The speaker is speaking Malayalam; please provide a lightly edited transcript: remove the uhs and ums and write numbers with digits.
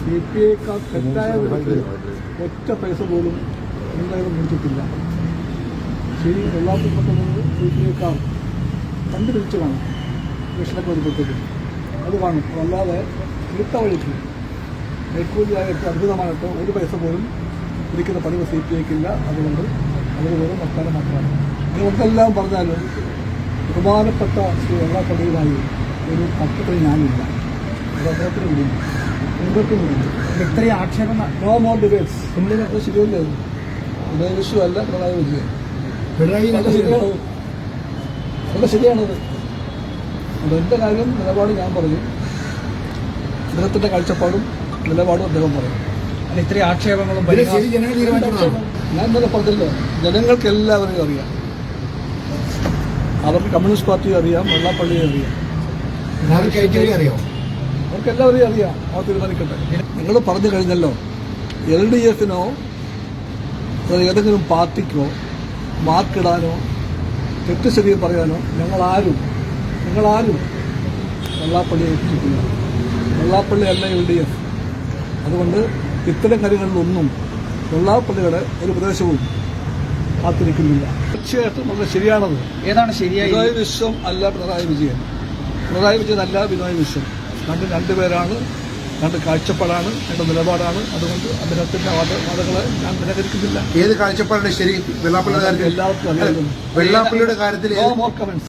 CPI-ക്കാർ തെറ്റായ വിധത്തിൽ ഒറ്റ പൈസ പോലും എന്തായാലും മേടിച്ചിട്ടില്ല. ശരി, വെള്ളാപ്പപ്പെട്ടത് CPI-ക്കാർ കണ്ടുപിടിച്ച് കാണും ഇലക്ഷനൊക്കെ വരുമ്പോഴത്തേക്കും. അത് കാണും. അതല്ലാതെ ഇട്ട വഴിക്ക് കൈക്കൂലിയായിട്ട് അത്ഭുതമായിട്ട് ഒരു പൈസ പോലും ഇരിക്കുന്ന പതിവ് CPI-ക്കില്ല. അതുകൊണ്ട് അവർ വെറും വർത്തമാനം മാത്രമാണ്. നമുക്കെല്ലാം പറഞ്ഞാലും ബഹുമാനപ്പെട്ട ശ്രീ വെള്ളാപ്പള്ളിയുമായി ഒരു തർക്കത്തിന് ഞാനില്ല. അത് അദ്ദേഹത്തിന് വിടുന്നു, നിങ്ങൾക്കും വിടുന്നു. ഇത്രയും ആക്ഷേപം നോ മോർ ഡിബേറ്റ്സ്. നമ്മളത് ശരിയല്ലേ? പിണറായി വിഷു അല്ല, പിണറായി വിജയൻ. ശരിയാണത്, വളരെ ശരിയാണത്. അത് എൻ്റെ കാര്യം നിലപാട് ഞാൻ പറയും, അദ്ദേഹത്തിൻ്റെ കാഴ്ചപ്പാടും നിലപാടും അദ്ദേഹം പറയും. അല്ല, ഇത്രയും ആക്ഷേപങ്ങളും ഞാൻ ഇന്നലെ പറഞ്ഞല്ലോ, ജനങ്ങൾക്ക് എല്ലാവരെയും അറിയാം. അവർക്ക് കമ്മ്യൂണിസ്റ്റ് പാർട്ടിയെ അറിയാം, വെള്ളാപ്പള്ളിയെ അറിയാം, അവർക്ക് എല്ലാവരെയും അറിയാം. അവർ തീരുമാനിക്കട്ടെ. നിങ്ങൾ പറഞ്ഞു കഴിഞ്ഞല്ലോ, LDF-നോ ഏതെങ്കിലും പാർട്ടിക്കോ മാർക്കിടാനോ തെറ്റ് ശരിയും പറയാനോ ഞങ്ങളാരും വെള്ളാപ്പള്ളിയെ ഏൽപ്പിച്ചിട്ടില്ല. വെള്ളാപ്പള്ളിയല്ല LDF. അതുകൊണ്ട് ഇത്തരം കാര്യങ്ങളിലൊന്നും വെള്ളാപ്പള്ളിയുടെ ഒരു പ്രദേശവും കാത്തിരിക്കുന്നില്ല. തീർച്ചയായിട്ടും വളരെ ശരിയാണത്. ഏതാണ് ശരിയായി? ബിനോയ് വിശ്വം അല്ല പിണറായി വിജയൻ, പിണറായി വിജയൻ അല്ല ബിനോയ് വിശ്വം. രണ്ടുപേരാണ്, രണ്ട് കാഴ്ചപ്പാടാണ്, രണ്ട് നിലപാടാണ്. അതുകൊണ്ട് അദ്ദേഹത്തിന്റെ വാദങ്ങളെ ഞാൻ നിരാകരിക്കുന്നില്ല. ഏത് കാഴ്ചപ്പാടാണ് ശരി? വെള്ളാപ്പള്ളിയുടെ കാര്യത്തിൽ എല്ലാവർക്കും അറിയാം. വെള്ളാപ്പള്ളിയുടെ കാര്യത്തിൽ നോ മോർ കമന്റ്സ്.